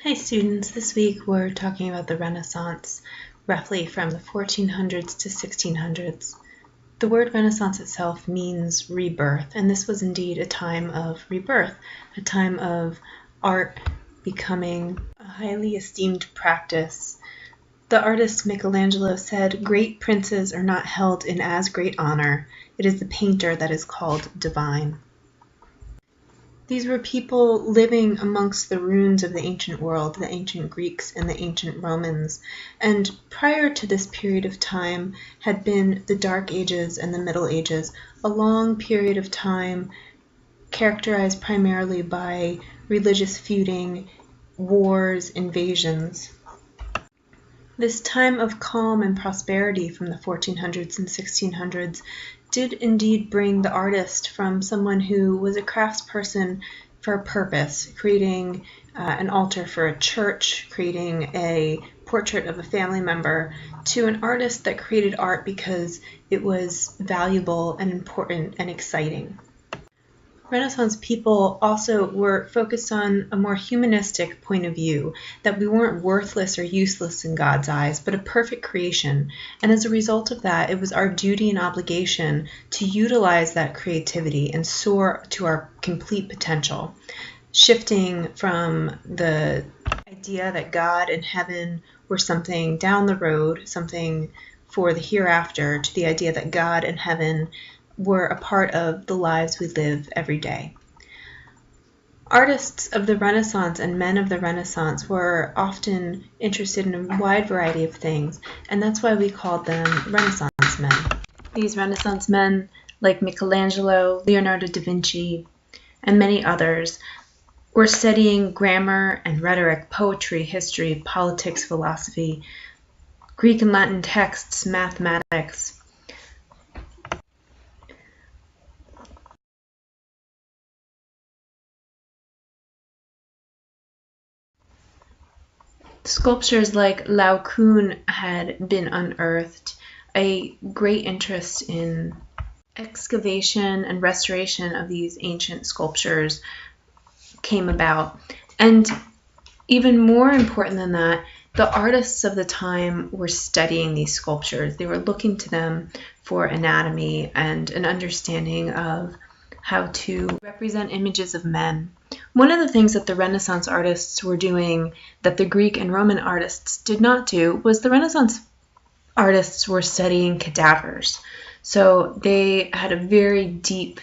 Hi students, this week we're talking about the Renaissance, roughly from the 1400s to 1600s. The word Renaissance itself means rebirth, and this was indeed a time of rebirth, a time of art becoming a highly esteemed practice. The artist Michelangelo said, "Great princes are not held in as great honor. It is the painter that is called divine." These were people living amongst the ruins of the ancient world, the ancient Greeks and the ancient Romans, and prior to this period of time had been the Dark Ages and the Middle Ages, a long period of time characterized primarily by religious feuding, wars, invasions. This time of calm and prosperity from the 1400s and 1600s did indeed bring the artist from someone who was a craftsperson for a purpose, creating an altar for a church, creating a portrait of a family member, to an artist that created art because it was valuable and important and exciting. Renaissance people also were focused on a more humanistic point of view, that we weren't worthless or useless in God's eyes, but a perfect creation. And as a result of that, it was our duty and obligation to utilize that creativity and soar to our complete potential, shifting from the idea that God and heaven were something down the road, something for the hereafter, to the idea that God and heaven were a part of the lives we live every day. Artists of the Renaissance and men of the Renaissance were often interested in a wide variety of things, and that's why we called them Renaissance men. These Renaissance men, like Michelangelo, Leonardo da Vinci, and many others, were studying grammar and rhetoric, poetry, history, politics, philosophy, Greek and Latin texts, mathematics. Sculptures like Laocoon had been unearthed. A great interest in excavation and restoration of these ancient sculptures came about. And even more important than that, the artists of the time were studying these sculptures. They were looking to them for anatomy and an understanding of how to represent images of men. One of the things that the Renaissance artists were doing that the Greek and Roman artists did not do was the Renaissance artists were studying cadavers. So they had a very deep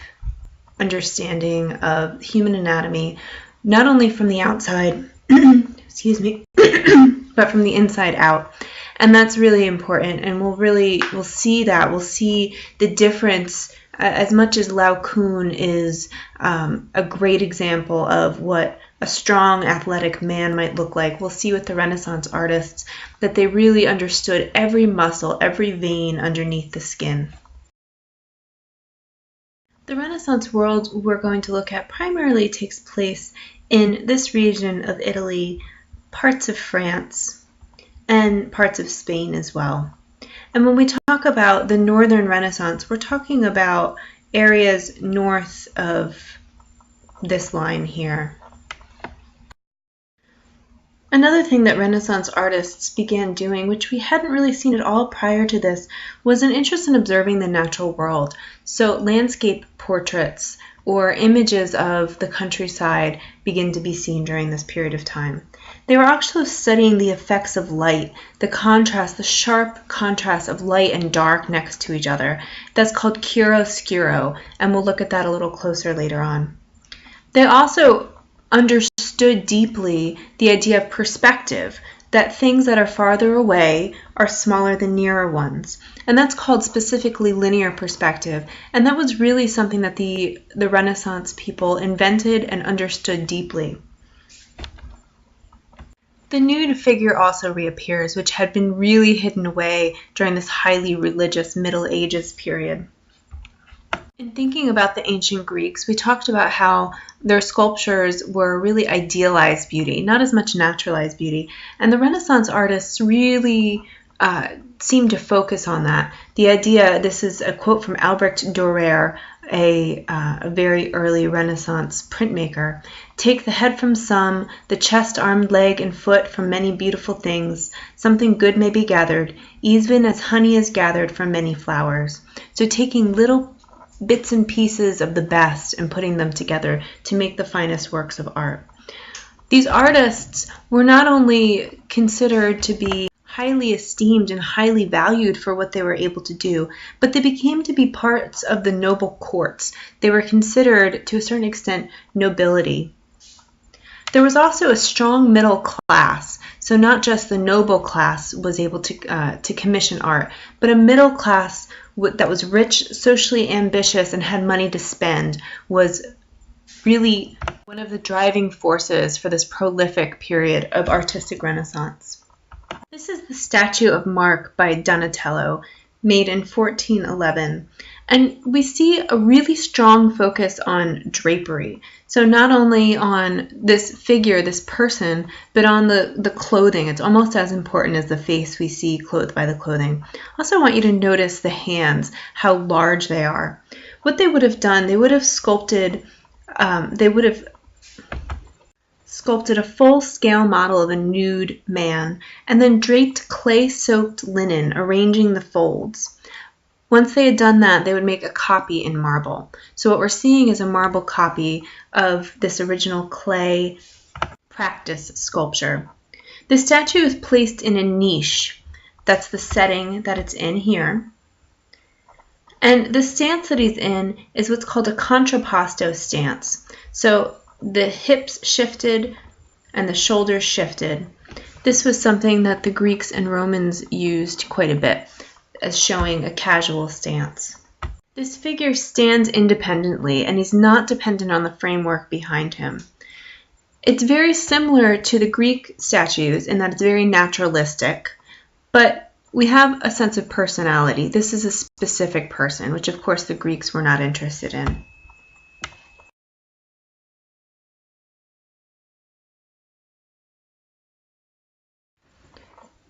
understanding of human anatomy, not only from the outside, excuse me, but from the inside out. And that's really important, and we'll see that. We'll see the difference. As much as Laocoon is a great example of what a strong athletic man might look like, we'll see with the Renaissance artists that they really understood every muscle, every vein underneath the skin. The Renaissance world we're going to look at primarily takes place in this region of Italy, parts of France, and parts of Spain as well. And when we talk about the Northern Renaissance, we're talking about areas north of this line here. Another thing that Renaissance artists began doing, which we hadn't really seen at all prior to this, was an interest in observing the natural world. So landscape portraits or images of the countryside begin to be seen during this period of time. They were actually studying the effects of light, the contrast, the sharp contrast of light and dark next to each other. That's called chiaroscuro, and we'll look at that a little closer later on. They also understood deeply the idea of perspective, that things that are farther away are smaller than nearer ones. And that's called specifically linear perspective. And that was really something that the Renaissance people invented and understood deeply. The nude figure also reappears, which had been really hidden away during this highly religious Middle Ages period. In thinking about the ancient Greeks, we talked about how their sculptures were really idealized beauty, not as much naturalized beauty. And the Renaissance artists really seemed to focus on that. The idea, this is a quote from Albrecht Dürer, a very early Renaissance printmaker. Take the head from some, the chest, arm, leg, and foot from many beautiful things. Something good may be gathered, even as honey is gathered from many flowers. So taking little bits and pieces of the best and putting them together to make the finest works of art. These artists were not only considered to be highly esteemed and highly valued for what they were able to do, but they became to be parts of the noble courts. They were considered, to a certain extent, nobility. There was also a strong middle class, so not just the noble class was able to commission art, but a middle class that was rich, socially ambitious, and had money to spend was really one of the driving forces for this prolific period of artistic renaissance. This is the statue of Mark by Donatello, made in 1411. And we see a really strong focus on drapery. So not only on this figure, this person, but on the clothing. It's almost as important as the face we see clothed by the clothing. Also, I want you to notice the hands, how large they are. What they would have done, they would have sculpted a full-scale model of a nude man, and then draped clay-soaked linen, arranging the folds. Once they had done that, they would make a copy in marble. So what we're seeing is a marble copy of this original clay practice sculpture. The statue is placed in a niche. That's the setting that it's in here. And the stance that he's in is what's called a contrapposto stance. So the hips shifted and the shoulders shifted. This was something that the Greeks and Romans used quite a bit as showing a casual stance. This figure stands independently and he's not dependent on the framework behind him. It's very similar to the Greek statues in that it's very naturalistic, but we have a sense of personality. This is a specific person, which of course the Greeks were not interested in.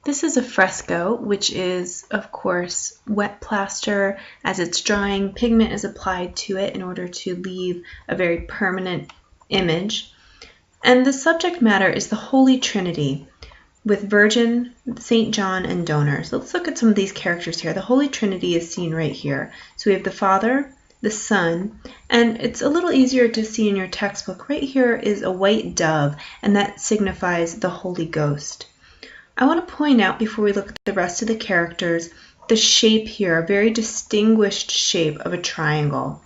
This is a fresco, which is, of course, wet plaster. As it's drying, pigment is applied to it in order to leave a very permanent image. And the subject matter is the Holy Trinity, with Virgin, St. John, and donors. Let's look at some of these characters here. The Holy Trinity is seen right here. So we have the Father, the Son, and it's a little easier to see in your textbook. Right here is a white dove, and that signifies the Holy Ghost. I want to point out, before we look at the rest of the characters, the shape here, a very distinguished shape of a triangle.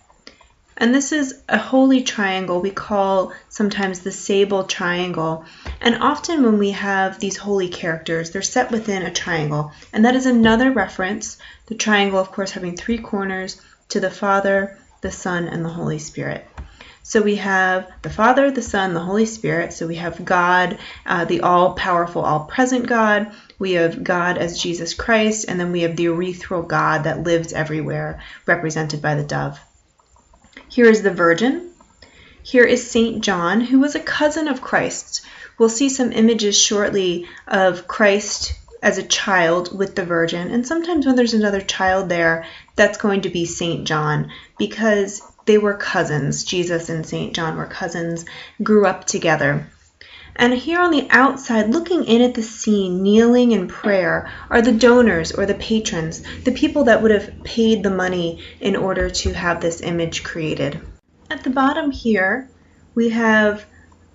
And this is a holy triangle we call sometimes the sable triangle. And often when we have these holy characters, they're set within a triangle. And that is another reference, the triangle, of course, having three corners, to the Father, the Son, and the Holy Spirit. So we have the Father, the Son, the Holy Spirit. So we have God, the all-powerful, all-present God. We have God as Jesus Christ. And then we have the ethereal God that lives everywhere, represented by the dove. Here is the Virgin. Here is St. John, who was a cousin of Christ. We'll see some images shortly of Christ as a child with the Virgin. And sometimes when there's another child there, that's going to be St. John, because they were cousins. Jesus and St. John were cousins, grew up together. And here on the outside, looking in at the scene, kneeling in prayer, are the donors or the patrons, the people that would have paid the money in order to have this image created. At the bottom here, we have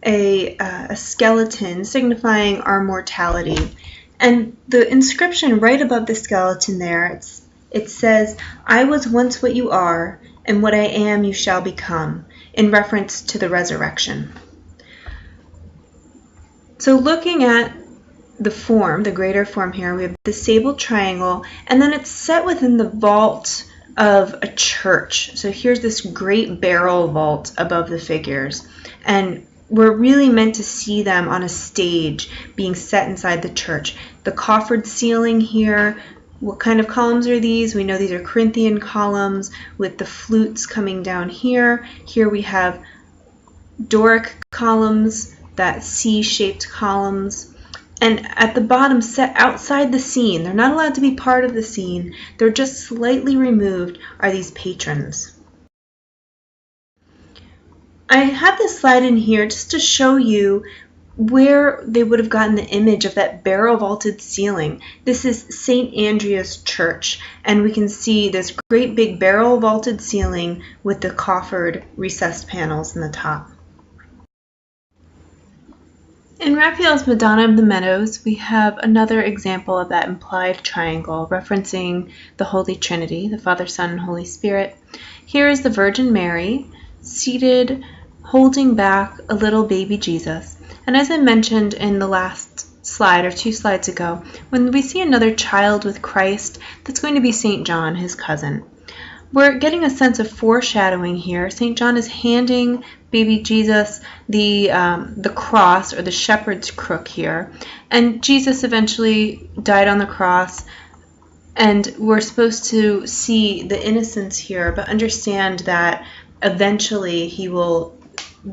a skeleton signifying our mortality. And the inscription right above the skeleton there, it says, "I was once what you are, and what I am you shall become," in reference to the resurrection. So looking at the form, the greater form here, we have the sable triangle, and then it's set within the vault of a church. So here's this great barrel vault above the figures, and we're really meant to see them on a stage being set inside the church. The coffered ceiling here, what kind of columns are these? We know these are Corinthian columns with the flutes coming down here. Here we have Doric columns, that C-shaped columns. And at the bottom, set outside the scene, they're not allowed to be part of the scene, they're just slightly removed, are these patrons. I have this slide in here just to show you where they would have gotten the image of that barrel-vaulted ceiling. This is St. Andrea's Church, and we can see this great big barrel-vaulted ceiling with the coffered recessed panels in the top. In Raphael's Madonna of the Meadows, we have another example of that implied triangle referencing the Holy Trinity, the Father, Son, and Holy Spirit. Here is the Virgin Mary seated, holding back a little baby Jesus. And as I mentioned in the last slide or 2 slides ago, when we see another child with Christ, that's going to be St. John, his cousin. We're getting a sense of foreshadowing here. St. John is handing baby Jesus the cross, or the shepherd's crook here. And Jesus eventually died on the cross, and we're supposed to see the innocence here, but understand that eventually he will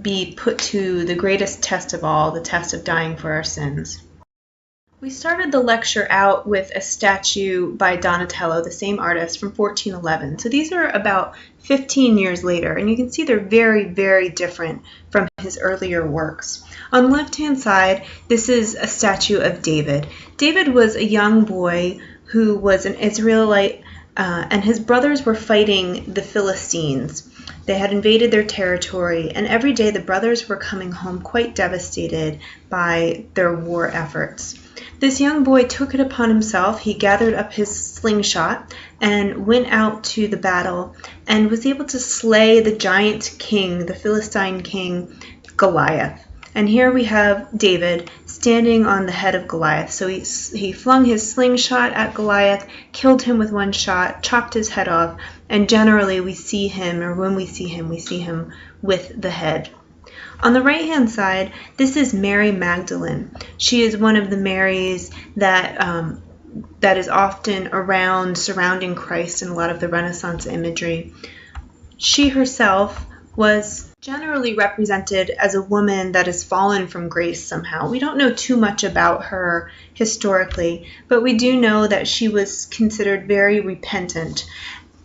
be put to the greatest test of all, the test of dying for our sins. We started the lecture out with a statue by Donatello, the same artist, from 1411. So these are about 15 years later, and you can see they're very, very different from his earlier works. On the left-hand side, this is a statue of David. David was a young boy who was an Israelite, and his brothers were fighting the Philistines. They had invaded their territory, and every day the brothers were coming home quite devastated by their war efforts. This young boy took it upon himself. He gathered up his slingshot and went out to the battle and was able to slay the giant king, the Philistine king, Goliath. And here we have David standing on the head of Goliath. So he flung his slingshot at Goliath, killed him with one shot, chopped his head off, and generally we see him, or when we see him with the head. On the right-hand side, this is Mary Magdalene. She is one of the Marys that is often around surrounding Christ in a lot of the Renaissance imagery. She herself was generally represented as a woman that has fallen from grace somehow. We don't know too much about her historically, but we do know that she was considered very repentant.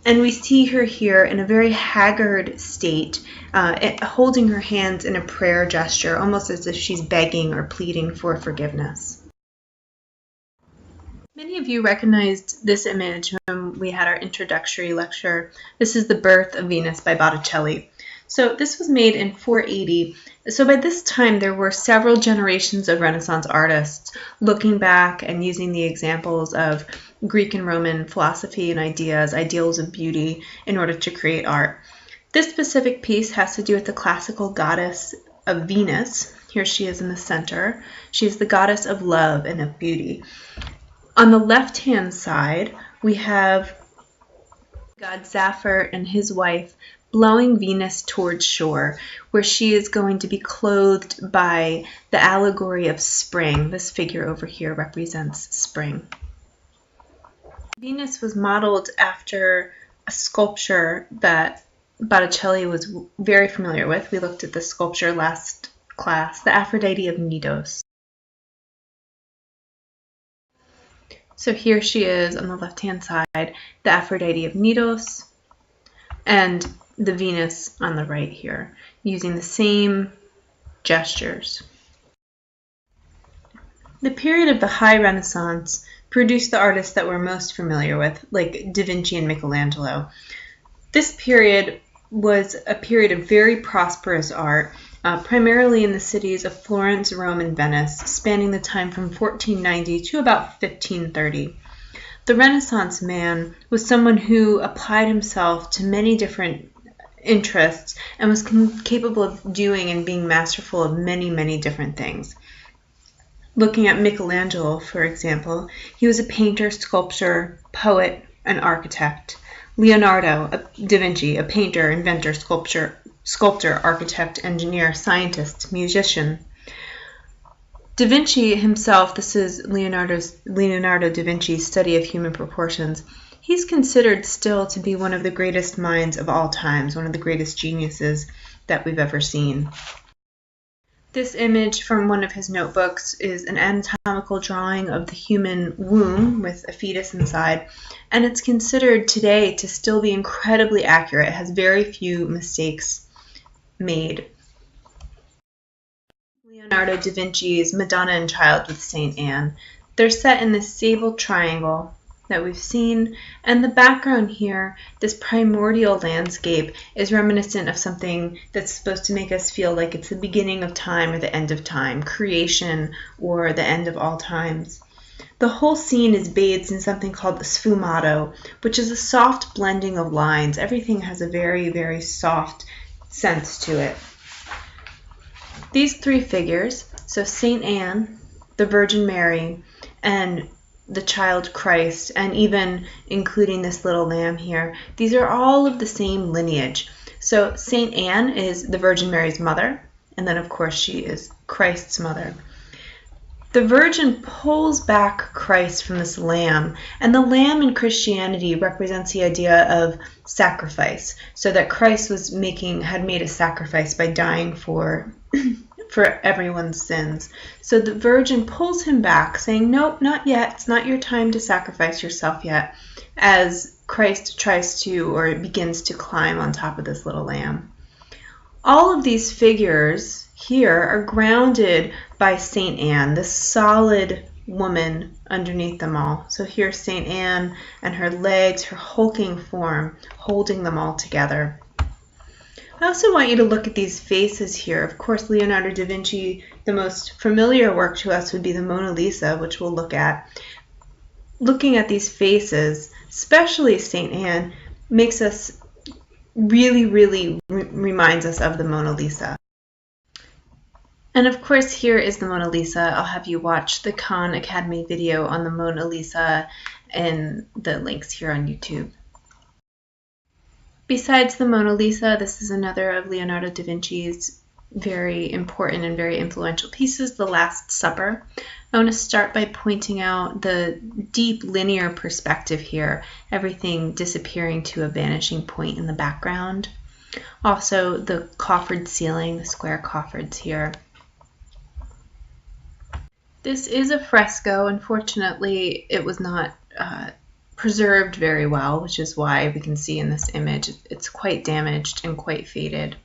And we see her here in a very haggard state, holding her hands in a prayer gesture, almost as if she's begging or pleading for forgiveness. Many of you recognized this image when we had our introductory lecture. This is The Birth of Venus by Botticelli. So this was made in 480. So by this time, there were several generations of Renaissance artists looking back and using the examples of Greek and Roman philosophy and ideals of beauty in order to create art. This specific piece has to do with the classical goddess of Venus. Here she is in the center. She is the goddess of love and of beauty. On the left-hand side, we have god Zephyr and his wife blowing Venus towards shore, where she is going to be clothed by the allegory of spring. This figure over here represents spring. Venus was modeled after a sculpture that Botticelli was very familiar with. We looked at the sculpture last class, the Aphrodite of Knidos. So here she is on the left-hand side, the Aphrodite of Knidos, and the Venus on the right here, using the same gestures. The period of the High Renaissance produced the artists that we're most familiar with, like Da Vinci and Michelangelo. This period was a period of very prosperous art, primarily in the cities of Florence, Rome, and Venice, spanning the time from 1490 to about 1530. The Renaissance man was someone who applied himself to many different interests and was capable of doing and being masterful of many, many different things. Looking at Michelangelo, for example, he was a painter, sculptor, poet, and architect. Leonardo da Vinci, a painter, inventor, sculptor, architect, engineer, scientist, musician. Da Vinci himself, this is Leonardo da Vinci's study of human proportions. He's considered still to be one of the greatest minds of all times, one of the greatest geniuses that we've ever seen. This image from one of his notebooks is an anatomical drawing of the human womb with a fetus inside, and it's considered today to still be incredibly accurate. It has very few mistakes made. Leonardo da Vinci's Madonna and Child with St. Anne. They're set in this sable triangle that we've seen, and the background here, this primordial landscape, is reminiscent of something that's supposed to make us feel like it's the beginning of time or the end of time, creation or the end of all times. The whole scene is bathed in something called the sfumato, which is a soft blending of lines. Everything has a very, very soft sense to it. These three figures, so St. Anne, the Virgin Mary, and the child Christ, and even including this little lamb here, these are all of the same lineage. So St. Anne is the Virgin Mary's mother, and then of course she is Christ's mother. The Virgin pulls back Christ from this lamb, and the lamb in Christianity represents the idea of sacrifice, so that Christ had made a sacrifice by dying for everyone's sins. So the Virgin pulls him back, saying, "Nope, not yet. It's not your time to sacrifice yourself yet," as Christ tries to, or begins to climb on top of this little lamb. All of these figures here are grounded by St. Anne, this solid woman underneath them all. So here's St. Anne and her legs, her hulking form, holding them all together. I also want you to look at these faces here. Of course, Leonardo da Vinci, the most familiar work to us would be the Mona Lisa, which we'll look at. Looking at these faces, especially St. Anne, makes us really reminds us of the Mona Lisa. And of course, here is the Mona Lisa. I'll have you watch the Khan Academy video on the Mona Lisa and the links here on YouTube. Besides the Mona Lisa, this is another of Leonardo da Vinci's very important and very influential pieces, The Last Supper. I want to start by pointing out the deep linear perspective here, everything disappearing to a vanishing point in the background. Also, the coffered ceiling, the square coffereds here. This is a fresco. Unfortunately, it was not preserved very well, which is why we can see in this image it's quite damaged and quite faded.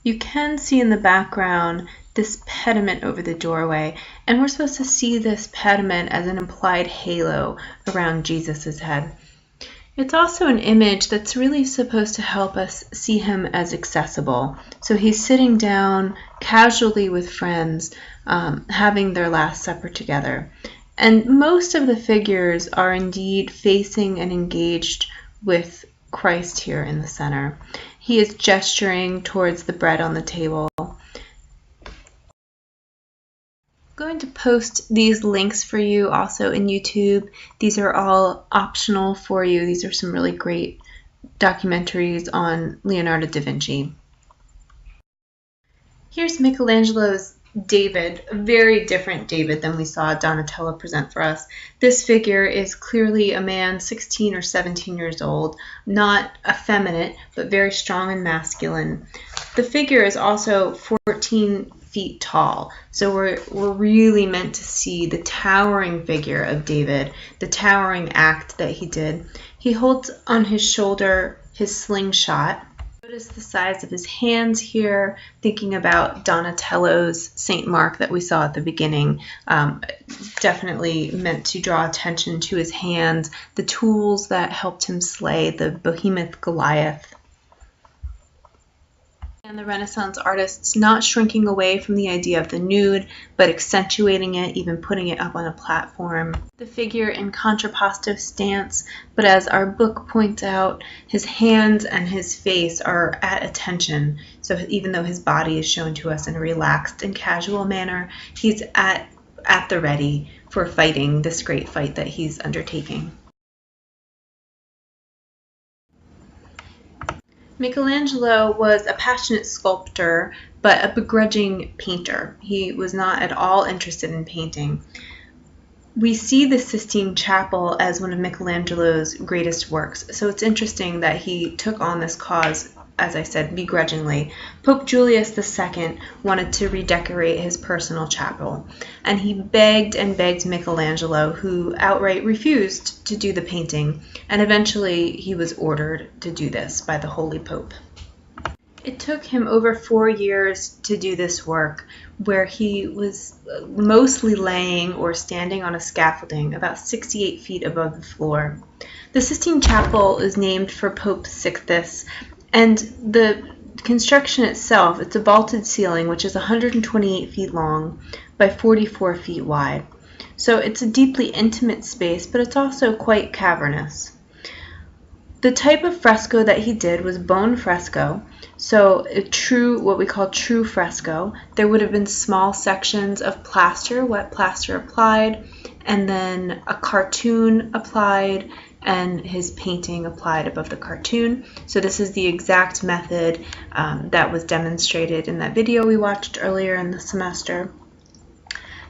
You can see in the background this pediment over the doorway, and we're supposed to see this pediment as an implied halo around Jesus's head. It's also an image that's really supposed to help us see him as accessible. So he's sitting down casually with friends, having their Last Supper together. And most of the figures are indeed facing and engaged with Christ here in the center. He is gesturing towards the bread on the table. I'm going to post these links for you also in YouTube. These are all optional for you. These are some really great documentaries on Leonardo da Vinci. Here's Michelangelo's David, a very different David than we saw Donatello present for us. This figure is clearly a man 16 or 17 years old, not effeminate, but very strong and masculine. The figure is also 14 feet tall, so we're really meant to see the towering figure of David, the towering act that he did. He holds on his shoulder his slingshot. Notice the size of his hands here, thinking about Donatello's St. Mark that we saw at the beginning. Definitely meant to draw attention to his hands, the tools that helped him slay the behemoth Goliath. And the Renaissance artists not shrinking away from the idea of the nude, but accentuating it, even putting it up on a platform. The figure in contrapposto stance, but as our book points out, his hands and his face are at attention. So even though his body is shown to us in a relaxed and casual manner, he's at the ready for fighting this great fight that he's undertaking. Michelangelo was a passionate sculptor, but a begrudging painter. He was not at all interested in painting. We see the Sistine Chapel as one of Michelangelo's greatest works, so it's interesting that he took on this cause, as I said, begrudgingly. Pope Julius II wanted to redecorate his personal chapel, and he begged and begged Michelangelo, who outright refused to do the painting, and eventually he was ordered to do this by the Holy Pope. It took him over 4 years to do this work, where he was mostly laying or standing on a scaffolding about 68 feet above the floor. The Sistine Chapel is named for Pope Sixtus, and the construction itself, it's a vaulted ceiling which is 128 feet long by 44 feet wide. So it's a deeply intimate space, but it's also quite cavernous. The type of fresco that he did was bone fresco, so what we call true fresco. There would have been small sections of plaster, wet plaster applied, and then a cartoon applied, and his painting applied above the cartoon. So this is the exact method that was demonstrated in that video we watched earlier in the semester.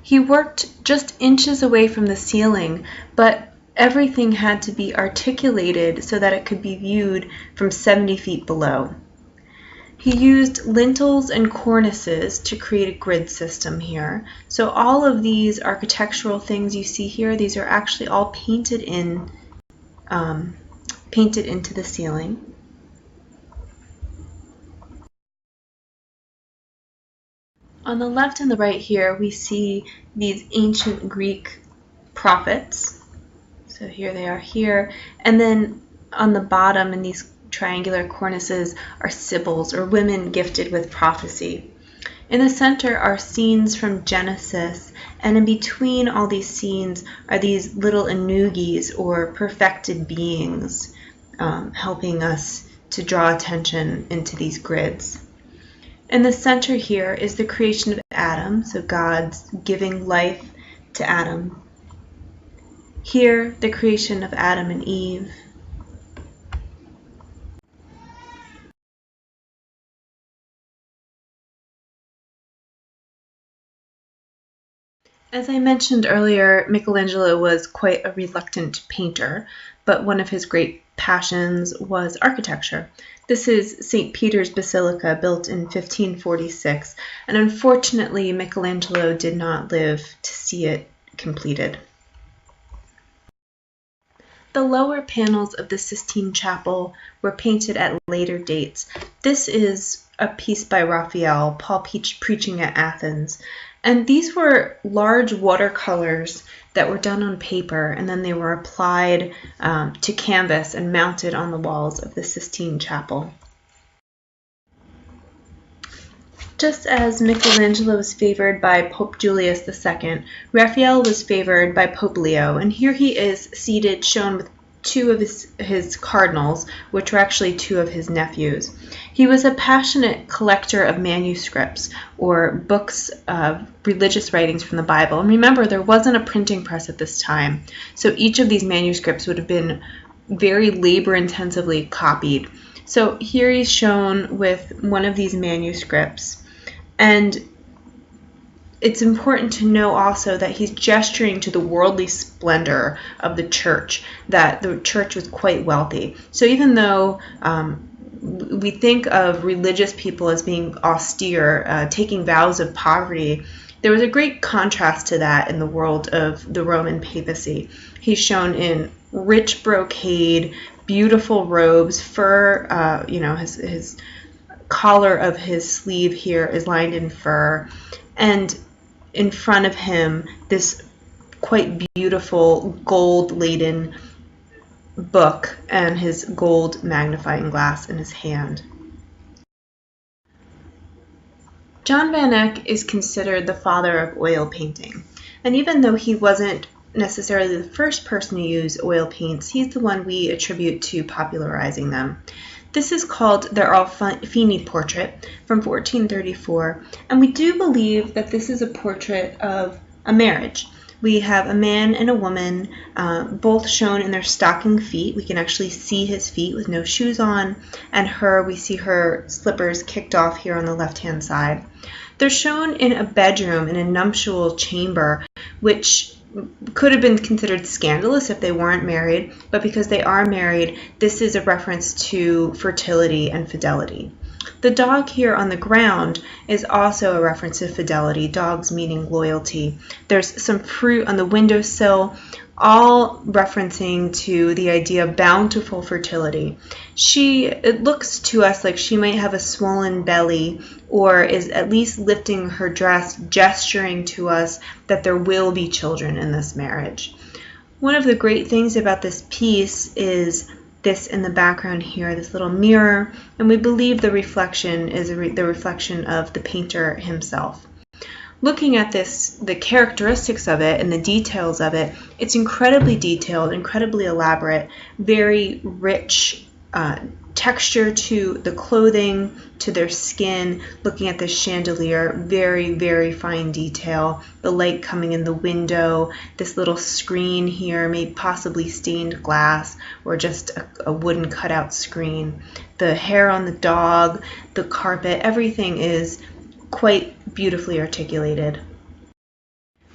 He worked just inches away from the ceiling, but everything had to be articulated so that it could be viewed from 70 feet below. He used lintels and cornices to create a grid system here. So all of these architectural things you see here, these are actually all painted into the ceiling. On the left and the right here, we see these ancient Greek prophets. So here they are here. And then on the bottom in these triangular cornices are sibyls, or women gifted with prophecy. In the center are scenes from Genesis, and in between all these scenes are these little anugis, or perfected beings, helping us to draw attention into these grids. In the center here is the creation of Adam, so God's giving life to Adam. Here, the creation of Adam and Eve. As I mentioned earlier, Michelangelo was quite a reluctant painter, but one of his great passions was architecture. This is St. Peter's Basilica, built in 1546, and unfortunately Michelangelo did not live to see it completed. The lower panels of the Sistine Chapel were painted at later dates. This is a piece by Raphael, Paul Preaching at Athens. And these were large watercolors that were done on paper, and then they were applied to canvas and mounted on the walls of the Sistine Chapel. Just as Michelangelo was favored by Pope Julius II, Raphael was favored by Pope Leo, and here he is seated, shown with two of his cardinals, which were actually two of his nephews. He was a passionate collector of manuscripts, or books of religious writings from the Bible. And remember, there wasn't a printing press at this time, so each of these manuscripts would have been very labor-intensively copied. So here he's shown with one of these manuscripts, and it's important to know also that he's gesturing to the worldly splendor of the church, that the church was quite wealthy. So even though we think of religious people as being austere, taking vows of poverty, there was a great contrast to that in the world of the Roman papacy. He's shown in rich brocade, beautiful robes, fur, his collar of his sleeve here is lined in fur, and in front of him this quite beautiful gold-laden book and his gold magnifying glass in his hand. John Van Eyck is considered the father of oil painting, and even though he wasn't necessarily the first person to use oil paints, he's the one we attribute to popularizing them. This is called the Artemisia portrait from 1434, and we do believe that this is a portrait of a marriage. We have a man and a woman, both shown in their stocking feet. We can actually see his feet with no shoes on, and we see her slippers kicked off here on the left-hand side. They're shown in a bedroom, in a nuptial chamber, which could have been considered scandalous if they weren't married, but because they are married, this is a reference to fertility and fidelity. The dog here on the ground is also a reference to fidelity, dogs meaning loyalty. There's some fruit on the windowsill, all referencing to the idea of bountiful fertility. It looks to us like she might have a swollen belly, or is at least lifting her dress, gesturing to us that there will be children in this marriage. One of the great things about this piece is this in the background here, this little mirror, and we believe the reflection is the reflection of the painter himself. Looking at this, the characteristics of it and the details of it, it's incredibly detailed, incredibly elaborate, very rich texture to the clothing, to their skin. Looking at this chandelier, very, very fine detail. The light coming in the window, this little screen here, maybe possibly stained glass or just a wooden cutout screen. The hair on the dog, the carpet, everything is quite beautifully articulated.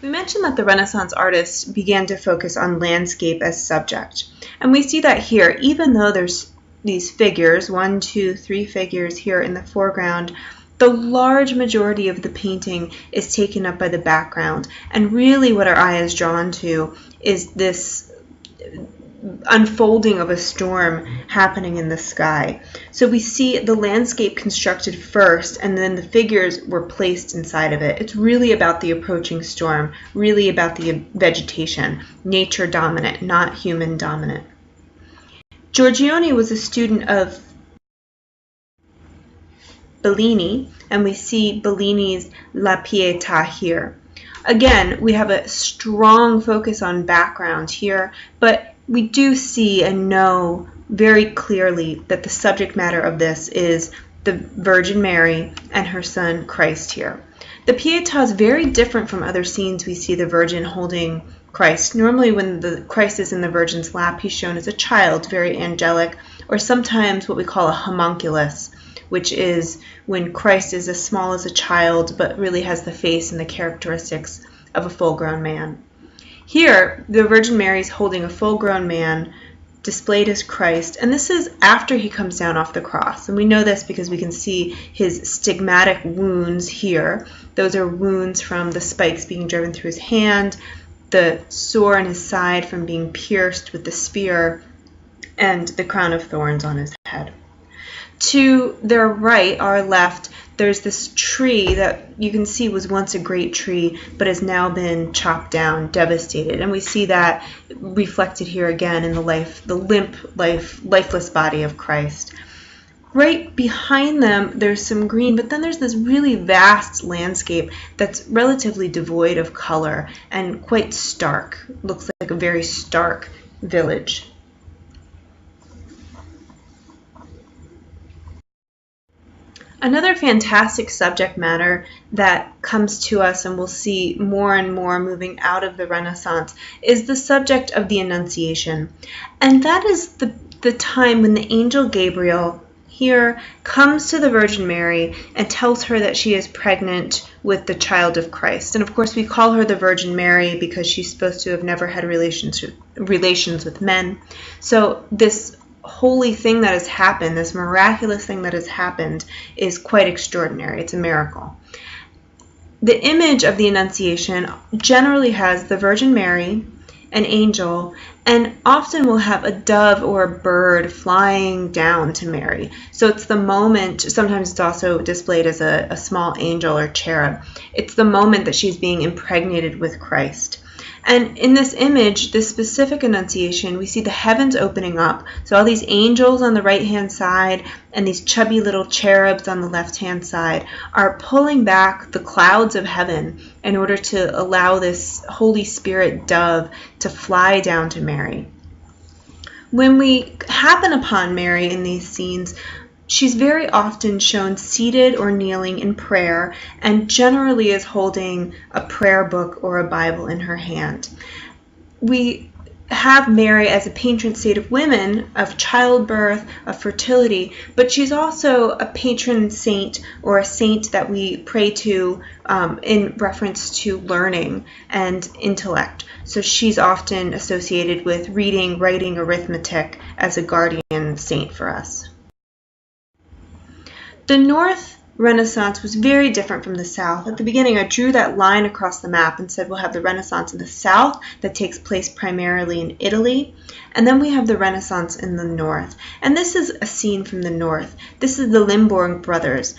We mentioned that the Renaissance artists began to focus on landscape as subject. And we see that here, even though there's these figures, 1, 2, 3 figures here in the foreground, the large majority of the painting is taken up by the background. And really what our eye is drawn to is this unfolding of a storm happening in the sky. So we see the landscape constructed first, and then the figures were placed inside of it. It's really about the approaching storm, really about the vegetation, nature dominant, not human dominant. Giorgione was a student of Bellini, and we see Bellini's La Pietà here. Again, we have a strong focus on background here, but we do see and know very clearly that the subject matter of this is the Virgin Mary and her son Christ here. The Pietà is very different from other scenes we see the Virgin holding Christ. Normally when the Christ is in the Virgin's lap, he's shown as a child, very angelic, or sometimes what we call a homunculus, which is when Christ is as small as a child but really has the face and the characteristics of a full-grown man. Here, the Virgin Mary is holding a full-grown man displayed as Christ, and this is after he comes down off the cross. And we know this because we can see his stigmatic wounds here. Those are wounds from the spikes being driven through his hand, the sore in his side from being pierced with the spear, and the crown of thorns on his head. To their right, our left, there's this tree that you can see was once a great tree, but has now been chopped down, devastated. And we see that reflected here again in the lifeless body of Christ. Right behind them, there's some green, but then there's this really vast landscape that's relatively devoid of color and quite stark. Looks like a very stark village. Another fantastic subject matter that comes to us, and we'll see more and more moving out of the Renaissance, is the subject of the Annunciation. And that is the time when the angel Gabriel here comes to the Virgin Mary and tells her that she is pregnant with the child of Christ. And of course we call her the Virgin Mary because she's supposed to have never had relations with men. So this holy thing that has happened, this miraculous thing that has happened, is quite extraordinary. It's a miracle. The image of the Annunciation generally has the Virgin Mary, an angel, and often will have a dove or a bird flying down to Mary. So it's the moment, sometimes it's also displayed as a small angel or cherub. It's the moment that she's being impregnated with Christ. And in this image, this specific Annunciation, we see the heavens opening up. So all these angels on the right-hand side and these chubby little cherubs on the left-hand side are pulling back the clouds of heaven in order to allow this Holy Spirit dove to fly down to Mary. When we happen upon Mary in these scenes, she's very often shown seated or kneeling in prayer, and generally is holding a prayer book or a Bible in her hand. We have Mary as a patron saint of women, of childbirth, of fertility, but she's also a patron saint or a saint that we pray to in reference to learning and intellect. So she's often associated with reading, writing, arithmetic as a guardian saint for us. The North Renaissance was very different from the South. At the beginning, I drew that line across the map and said we'll have the Renaissance in the South that takes place primarily in Italy, and then we have the Renaissance in the North. And this is a scene from the North. This is the Limbourg Brothers.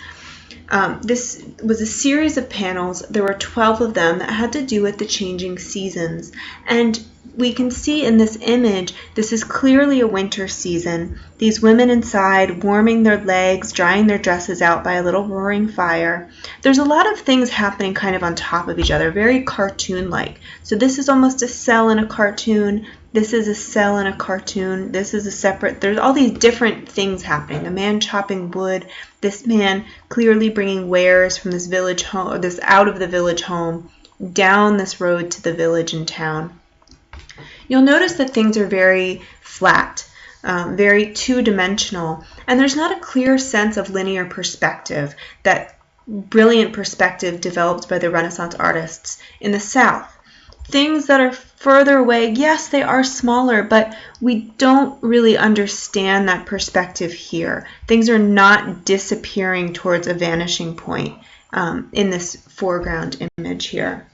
This was a series of panels. There were 12 of them that had to do with the changing seasons. And we can see in this image, this is clearly a winter season. These women inside warming their legs, drying their dresses out by a little roaring fire. There's a lot of things happening kind of on top of each other, very cartoon-like. So this is almost a cell in a cartoon. This is a cell in a cartoon. This is a separate, there's all these different things happening. A man chopping wood. This man clearly bringing wares from this village home, or this out of the village home, down this road to the village and town. You'll notice that things are very flat, very two-dimensional, and there's not a clear sense of linear perspective, that brilliant perspective developed by the Renaissance artists in the South. Things that are further away, yes, they are smaller, but we don't really understand that perspective here. Things are not disappearing towards a vanishing point in this foreground image here.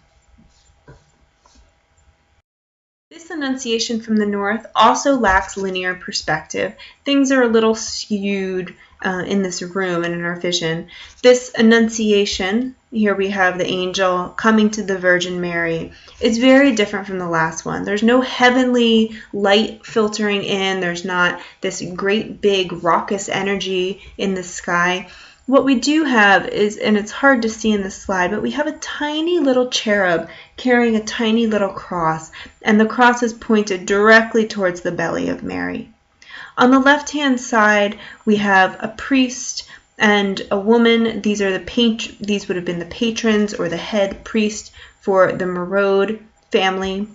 This Annunciation from the North also lacks linear perspective. Things are a little skewed in this room and in our vision. This Annunciation, here we have the angel coming to the Virgin Mary, is very different from the last one. There's no heavenly light filtering in. There's not this great big raucous energy in the sky. What we do have is, and it's hard to see in this slide, but we have a tiny little cherub carrying a tiny little cross, and the cross is pointed directly towards the belly of Mary. On the left-hand side, we have a priest and a woman. These would have been the patrons or the head priest for the Merode family.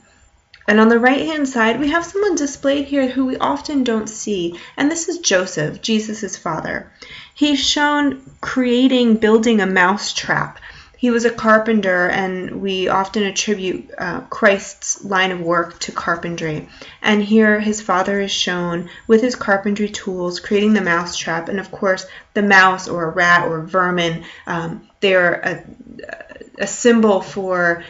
And on the right-hand side, we have someone displayed here who we often don't see, and this is Joseph, Jesus' father. He's shown building a mouse trap. He was a carpenter, and we often attribute Christ's line of work to carpentry. And here his father is shown with his carpentry tools creating the mouse trap. And of course, the mouse or a rat or vermin, they're a symbol for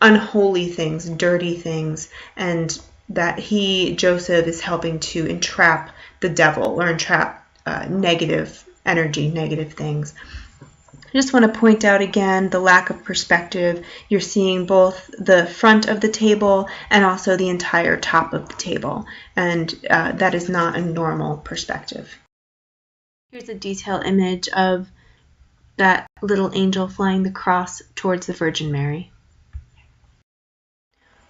unholy things, dirty things, and that Joseph, is helping to entrap the devil or entrap negative energy, negative things. I just want to point out again the lack of perspective. You're seeing both the front of the table and also the entire top of the table, and that is not a normal perspective. Here's a detailed image of that little angel flying the cross towards the Virgin Mary.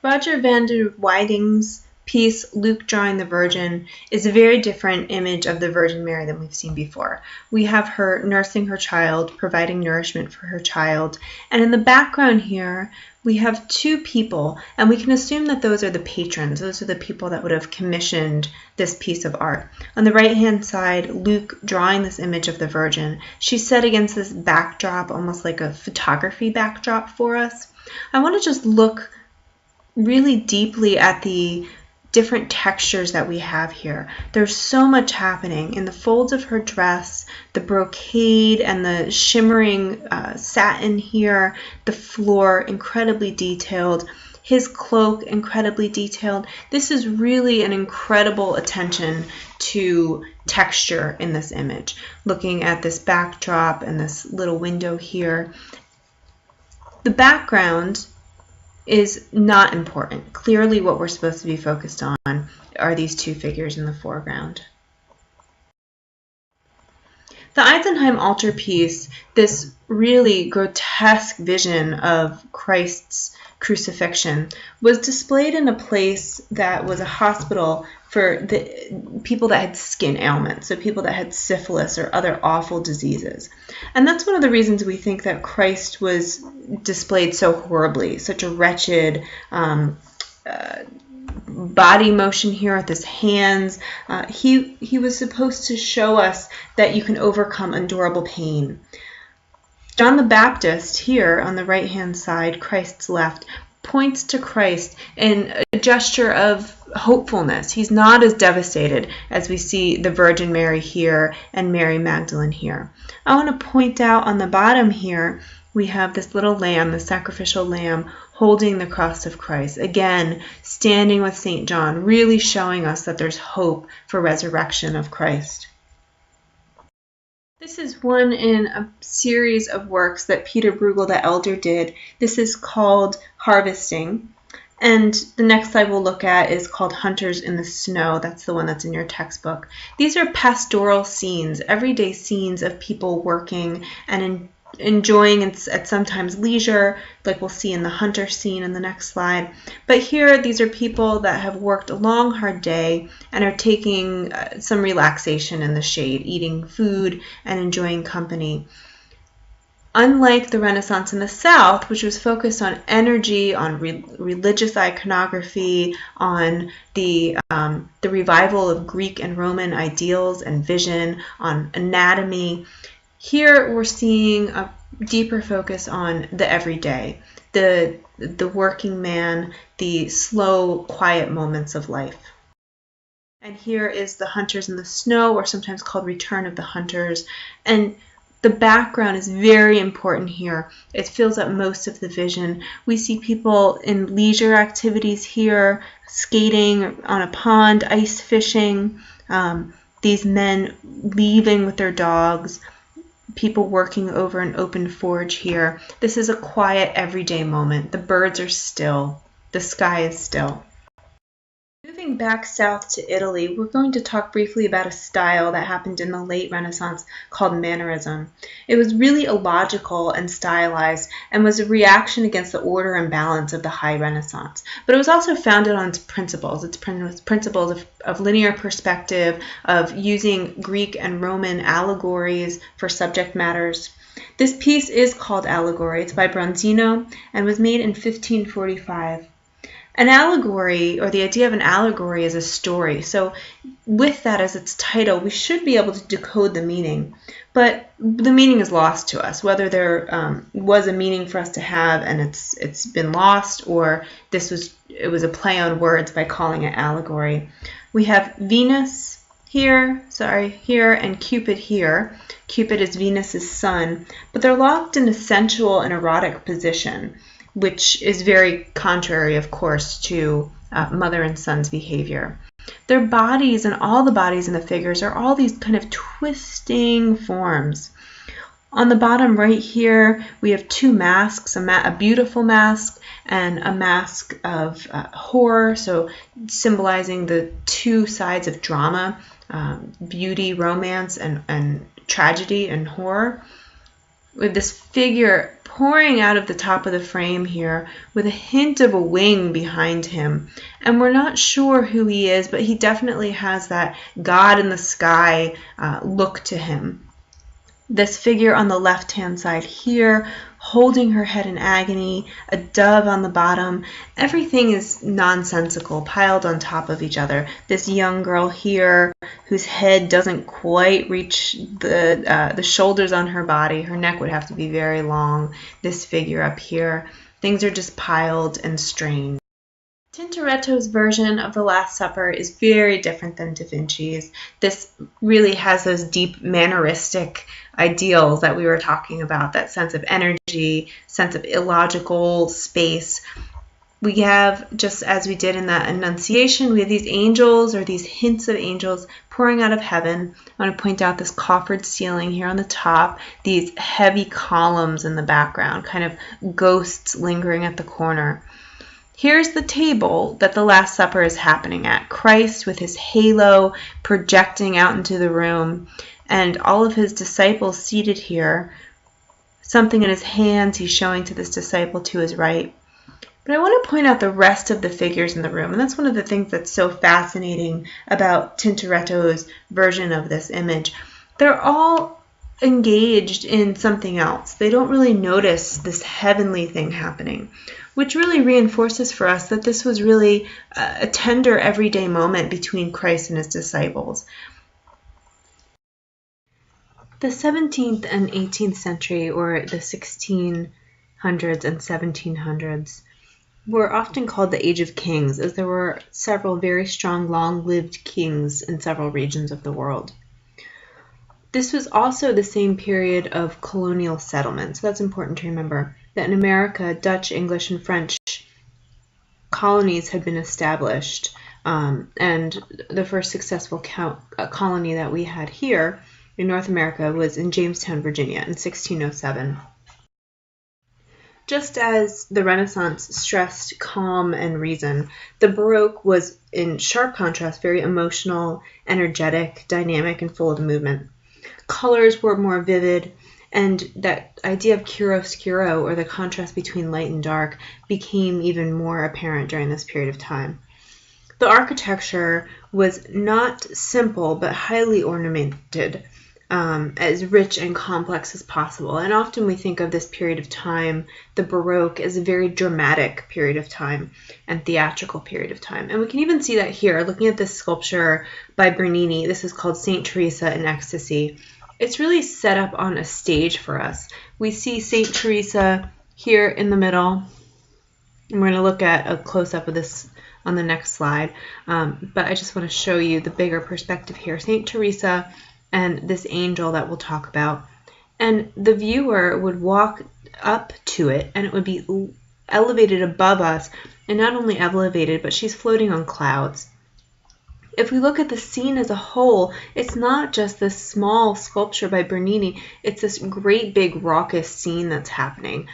Roger van der Weyding's piece, Luke Drawing the Virgin, is a very different image of the Virgin Mary than we've seen before. We have her nursing her child, providing nourishment for her child, and in the background here we have two people, and we can assume that those are the patrons. Those are the people that would have commissioned this piece of art. On the right-hand side, Luke drawing this image of the Virgin. She's set against this backdrop, almost like a photography backdrop for us. I want to just look really deeply at the different textures that we have here. There's so much happening in the folds of her dress, the brocade and the shimmering satin here, the floor incredibly detailed, his cloak incredibly detailed. This is really an incredible attention to texture in this image. Looking at this backdrop and this little window here. The background is not important. Clearly what we're supposed to be focused on are these two figures in the foreground. The Isenheim Altarpiece, this really grotesque vision of Christ's crucifixion, was displayed in a place that was a hospital for the people that had skin ailments, so people that had syphilis or other awful diseases. And that's one of the reasons we think that Christ was displayed so horribly, such a wretched body motion here with his hands. He was supposed to show us that you can overcome endurable pain. John the Baptist here on the right-hand side, Christ's left, points to Christ in a gesture of hopefulness. He's not as devastated as we see the Virgin Mary here and Mary Magdalene here. I want to point out on the bottom here, we have this little lamb, the sacrificial lamb, holding the cross of Christ. Again, standing with St. John, really showing us that there's hope for resurrection of Christ. This is one in a series of works that Peter Bruegel the Elder did. This is called Harvesting. And the next slide we'll look at is called Hunters in the Snow. That's the one that's in your textbook. These are pastoral scenes, everyday scenes of people working and enjoying at sometimes leisure, like we'll see in the hunter scene in the next slide. But here, these are people that have worked a long, hard day and are taking some relaxation in the shade, eating food and enjoying company. Unlike the Renaissance in the South, which was focused on energy, on religious iconography, on the revival of Greek and Roman ideals and vision, on anatomy, here we're seeing a deeper focus on the everyday, the working man, the slow, quiet moments of life. And here is the Hunters in the Snow, or sometimes called Return of the Hunters. And the background is very important here. It fills up most of the vision. We see people in leisure activities here, skating on a pond, ice fishing, these men leaving with their dogs, people working over an open forge here. This is a quiet, everyday moment. The birds are still. The sky is still. Moving back south to Italy, we're going to talk briefly about a style that happened in the late Renaissance called Mannerism. It was really illogical and stylized and was a reaction against the order and balance of the High Renaissance. But it was also founded on its principles. Its principles of linear perspective, of using Greek and Roman allegories for subject matters. This piece is called Allegory. It's by Bronzino and was made in 1545. An allegory, or the idea of an allegory, is a story. So with that as its title, we should be able to decode the meaning. But the meaning is lost to us, whether there was a meaning for us to have and it's been lost, or it was a play on words by calling it allegory. We have Venus here, and Cupid here. Cupid is Venus's son, but they're locked in a sensual and erotic position, which is very contrary, of course, to mother and son's behavior. Their bodies and all the bodies in the figures are all these kind of twisting forms. On the bottom right here, we have two masks, a beautiful mask and a mask of horror, so symbolizing the two sides of drama, beauty, romance, and tragedy and horror. With this figure pouring out of the top of the frame here with a hint of a wing behind him. And we're not sure who he is, but he definitely has that God in the sky look to him. This figure on the left-hand side here, holding her head in agony, a dove on the bottom. Everything is nonsensical, piled on top of each other. This young girl here, whose head doesn't quite reach the shoulders on her body. Her neck would have to be very long. This figure up here. Things are just piled and strained. Tintoretto's version of the Last Supper is very different than Da Vinci's. This really has those deep manneristic ideals that we were talking about, that sense of energy, sense of illogical space. We have, just as we did in that Annunciation, we have these angels, or these hints of angels, pouring out of heaven. I want to point out this coffered ceiling here on the top, these heavy columns in the background, kind of ghosts lingering at the corner. Here's the table that the Last Supper is happening at. Christ with his halo projecting out into the room, and all of his disciples seated here. Something in his hands he's showing to this disciple to his right. But I want to point out the rest of the figures in the room, and that's one of the things that's so fascinating about Tintoretto's version of this image. They're all engaged in something else. They don't really notice this heavenly thing happening, which really reinforces for us that this was really a tender everyday moment between Christ and his disciples. The 17th and 18th century, or the 1600s and 1700s, were often called the Age of Kings, as there were several very strong, long-lived kings in several regions of the world. This was also the same period of colonial settlement, so that's important to remember, that in America, Dutch, English, and French colonies had been established, and the first successful colony that we had here in North America was in Jamestown, Virginia in 1607. Just as the Renaissance stressed calm and reason, the Baroque was, in sharp contrast, very emotional, energetic, dynamic, and full of movement. Colors were more vivid, and that idea of chiaroscuro, or the contrast between light and dark, became even more apparent during this period of time. The architecture was not simple, but highly ornamented, as rich and complex as possible. And often we think of this period of time, the Baroque, as a very dramatic period of time and theatrical period of time. And we can even see that here, looking at this sculpture by Bernini. This is called Saint Teresa in Ecstasy. It's really set up on a stage for us. We see Saint Teresa here in the middle. And we're going to look at a close-up of this on the next slide. But I just want to show you the bigger perspective here. Saint Teresa and this angel that we'll talk about. And the viewer would walk up to it, and it would be elevated above us. And not only elevated, but she's floating on clouds. If we look at the scene as a whole, it's not just this small sculpture by Bernini, it's this great big raucous scene that's happening.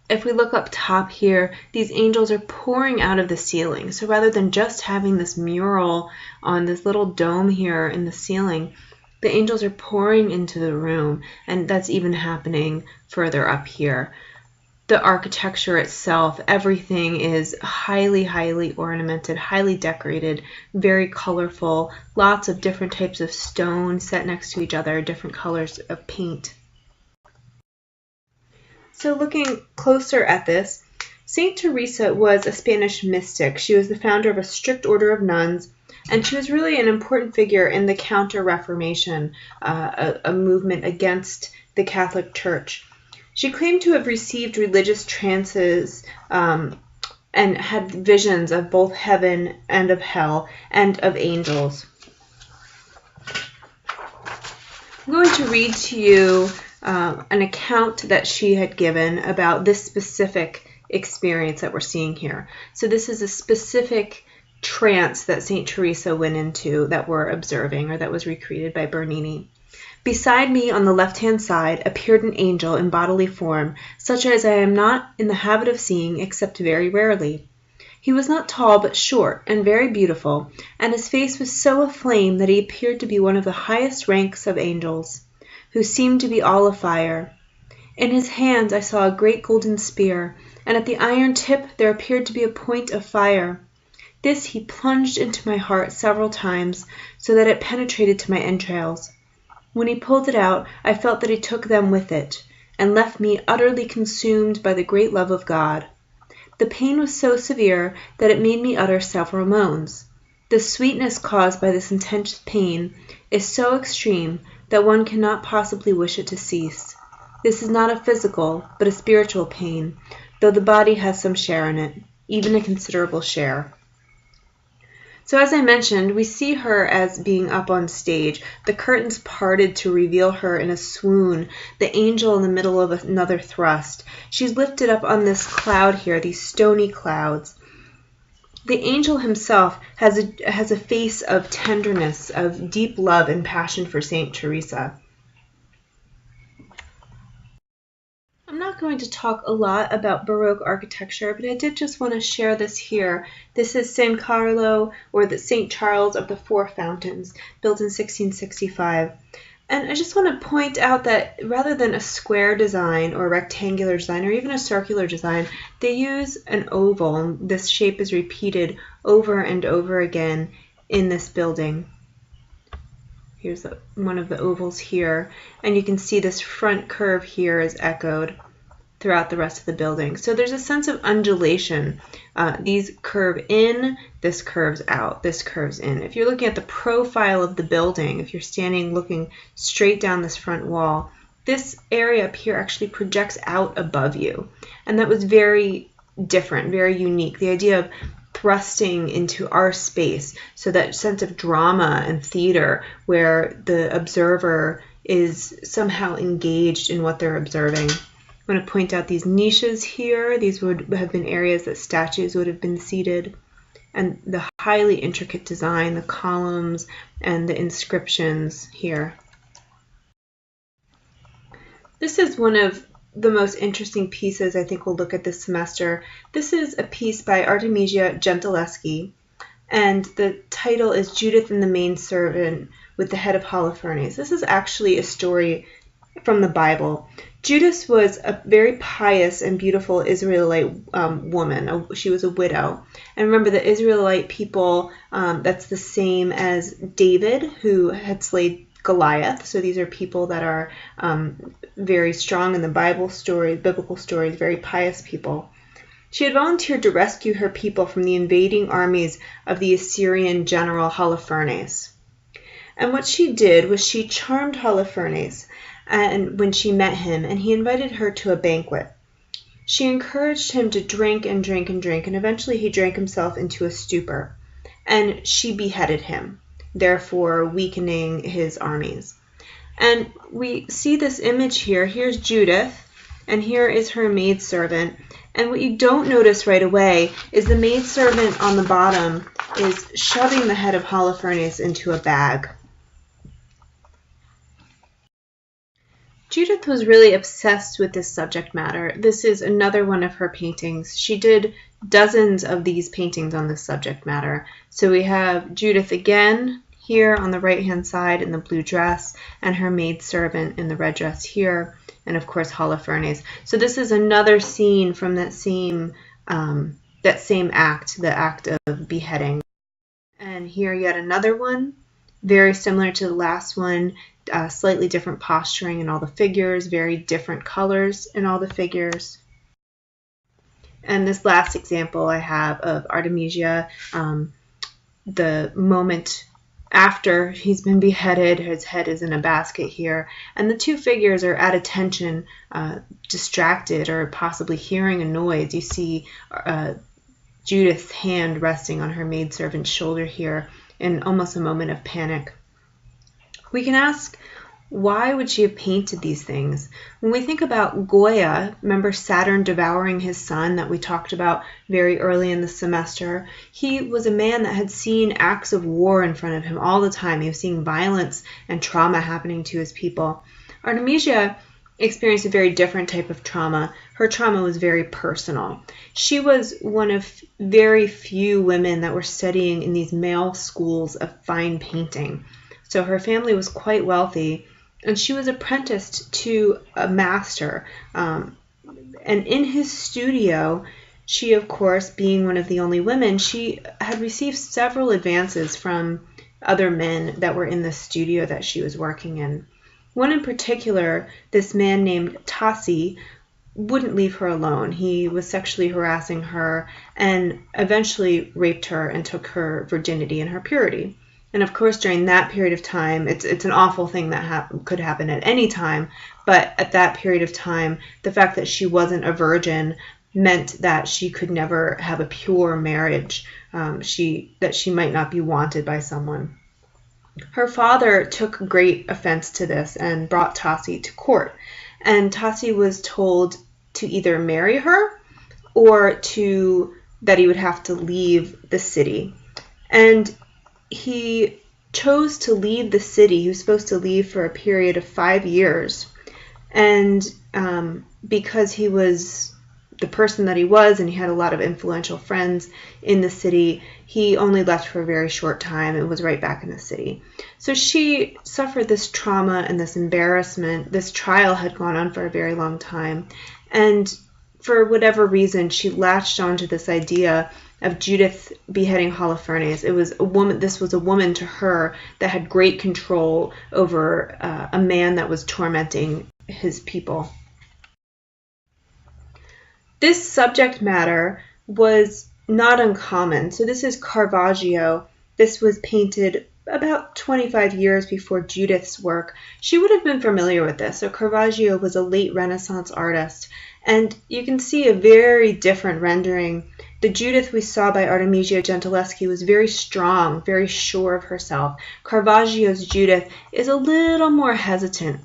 If we look up top here, these angels are pouring out of the ceiling. So rather than just having this mural on this little dome here in the ceiling, the angels are pouring into the room, and that's even happening further up here. The architecture itself, everything is highly, highly ornamented, highly decorated, very colorful, lots of different types of stone set next to each other, different colors of paint. So looking closer at this, Saint Teresa was a Spanish mystic. She was the founder of a strict order of nuns, and she was really an important figure in the Counter-Reformation, a movement against the Catholic Church. She claimed to have received religious trances and had visions of both heaven and of hell and of angels. I'm going to read to you an account that she had given about this specific experience that we're seeing here. So this is a specific trance that St. Teresa went into that we're observing, or that was recreated by Bernini. Beside me on the left-hand side appeared an angel in bodily form, such as I am not in the habit of seeing except very rarely. He was not tall but short and very beautiful, and his face was so aflame that he appeared to be one of the highest ranks of angels, who seemed to be all afire. In his hands I saw a great golden spear, and at the iron tip there appeared to be a point of fire. This he plunged into my heart several times, so that it penetrated to my entrails. When he pulled it out, I felt that he took them with it, and left me utterly consumed by the great love of God. The pain was so severe that it made me utter several moans. The sweetness caused by this intense pain is so extreme that one cannot possibly wish it to cease. This is not a physical, but a spiritual pain, though the body has some share in it, even a considerable share. So as I mentioned, we see her as being up on stage, the curtains parted to reveal her in a swoon, the angel in the middle of another thrust. She's lifted up on this cloud here, these stony clouds. The angel himself has a face of tenderness, of deep love and passion for Saint Teresa. I'm not going to talk a lot about Baroque architecture, but I did just want to share this here. This is San Carlo, or the St. Charles of the Four Fountains, built in 1665. And I just want to point out that rather than a square design or a rectangular design or even a circular design, they use an oval. This shape is repeated over and over again in this building. Here's one of the ovals here, and you can see this front curve here is echoed throughout the rest of the building. So there's a sense of undulation. These curve in, this curves out, this curves in. If you're looking at the profile of the building, if you're standing looking straight down this front wall, this area up here actually projects out above you. And that was very different, very unique. The idea of thrusting into our space, so that sense of drama and theater where the observer is somehow engaged in what they're observing. I want to point out these niches here. These would have been areas that statues would have been seated. And the highly intricate design, the columns and the inscriptions here. This is one of the most interesting pieces I think we'll look at this semester. This is a piece by Artemisia Gentileschi, and the title is Judith and the Maidservant with the Head of Holofernes. This is actually a story from the Bible. Judith was a very pious and beautiful Israelite woman. She was a widow. And remember, the Israelite people, that's the same as David, who had slayed Goliath. So these are people that are very strong in the biblical stories, very pious people. She had volunteered to rescue her people from the invading armies of the Assyrian general Holofernes. And what she did was she charmed Holofernes and when she met him, and he invited her to a banquet. She encouraged him to drink and drink and drink, and eventually he drank himself into a stupor, and she beheaded him, therefore weakening his armies. And we see this image here. Here's Judith, and here is her maidservant. And what you don't notice right away is the maidservant on the bottom is shoving the head of Holofernes into a bag. Judith was really obsessed with this subject matter. This is another one of her paintings. She did dozens of these paintings on this subject matter. So we have Judith again here on the right-hand side in the blue dress, and her maidservant in the red dress here, and of course Holofernes. So this is another scene from that same act, the act of beheading. And here yet another one, very similar to the last one. Slightly different posturing in all the figures, very different colors in all the figures. And this last example I have of Artemisia, the moment after he's been beheaded, his head is in a basket here, and the two figures are at attention, distracted or possibly hearing a noise. You see Judith's hand resting on her maidservant's shoulder here in almost a moment of panic. We can ask, why would she have painted these things? When we think about Goya, remember Saturn devouring his son that we talked about very early in the semester? He was a man that had seen acts of war in front of him all the time. He was seeing violence and trauma happening to his people. Artemisia experienced a very different type of trauma. Her trauma was very personal. She was one of very few women that were studying in these male schools of fine painting. So her family was quite wealthy, and she was apprenticed to a master. And in his studio, she, of course, being one of the only women, she had received several advances from other men that were in the studio that she was working in. One in particular, this man named Tassi, wouldn't leave her alone. He was sexually harassing her and eventually raped her and took her virginity and her purity. And of course, during that period of time, it's an awful thing that could happen at any time. But at that period of time, the fact that she wasn't a virgin meant that she could never have a pure marriage, that she might not be wanted by someone. Her father took great offense to this and brought Tassi to court. And Tassi was told to either marry her or that he would have to leave the city. And he chose to leave the city. He was supposed to leave for a period of 5 years. And because he was the person that he was and he had a lot of influential friends in the city, he only left for a very short time and was right back in the city. So she suffered this trauma and this embarrassment. This trial had gone on for a very long time. And for whatever reason, she latched onto this idea of Judith beheading Holofernes. This was a woman to her that had great control over a man that was tormenting his people. This subject matter was not uncommon. So this is Caravaggio. This was painted about 25 years before Judith's work, she would have been familiar with this. So Caravaggio was a late Renaissance artist, and you can see a very different rendering. The Judith we saw by Artemisia Gentileschi was very strong, very sure of herself. Caravaggio's Judith is a little more hesitant,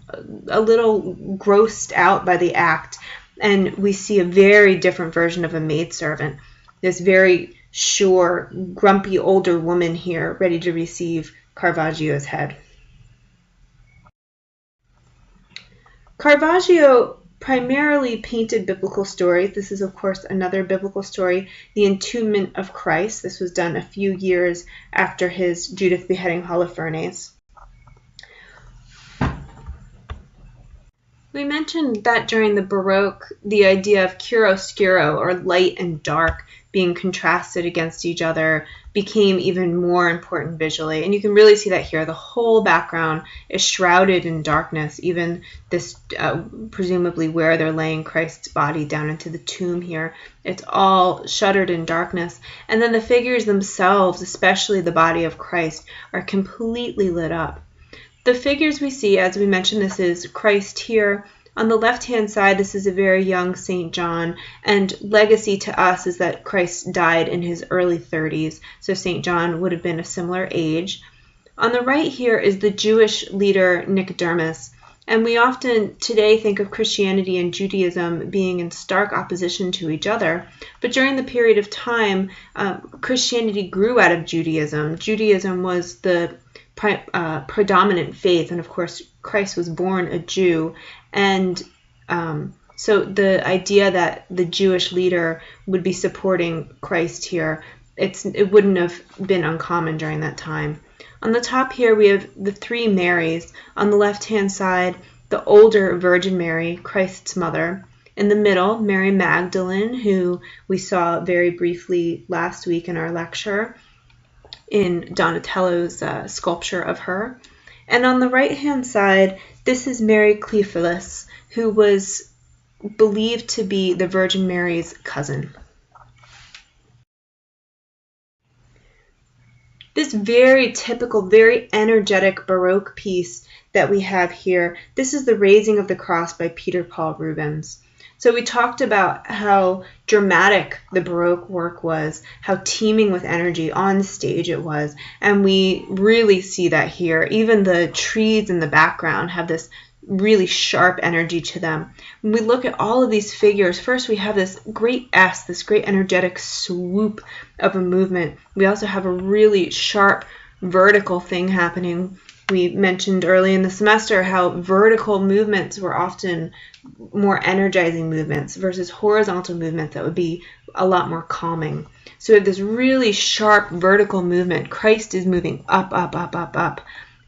a little grossed out by the act, and we see a very different version of a maidservant. This very sure, grumpy older woman here, ready to receive Caravaggio's head. Caravaggio primarily painted biblical stories. This is, of course, another biblical story, the Entombment of Christ. This was done a few years after his Judith beheading Holofernes. We mentioned that during the Baroque, the idea of chiaroscuro, or light and dark, being contrasted against each other became even more important visually. And you can really see that here. The whole background is shrouded in darkness, even this presumably where they're laying Christ's body down into the tomb here. It's all shuttered in darkness. And then the figures themselves, especially the body of Christ, are completely lit up. The figures we see, as we mentioned, this is Christ here. On the left-hand side, this is a very young St. John, and legacy to us is that Christ died in his early 30s, so St. John would have been a similar age. On the right here is the Jewish leader Nicodemus, and we often today think of Christianity and Judaism being in stark opposition to each other, but during the period of time, Christianity grew out of Judaism. Judaism was the predominant faith, and of course Christ was born a Jew, and so the idea that the Jewish leader would be supporting Christ here, it wouldn't have been uncommon during that time. On the top here we have the three Marys. On the left hand side, the older Virgin Mary, Christ's mother. In the middle, Mary Magdalene, who we saw very briefly last week in our lecture in Donatello's sculpture of her. And on the right-hand side, this is Mary Cleophas, who was believed to be the Virgin Mary's cousin. This very typical, very energetic Baroque piece that we have here, this is the Raising of the Cross by Peter Paul Rubens. So we talked about how dramatic the Baroque work was, how teeming with energy on stage it was, and we really see that here. Even the trees in the background have this really sharp energy to them. When we look at all of these figures, first we have this great S, this great energetic swoop of a movement. We also have a really sharp vertical thing happening. We mentioned early in the semester how vertical movements were often more energizing movements versus horizontal movements that would be a lot more calming. So we have this really sharp vertical movement. Christ is moving up, up, up, up, up.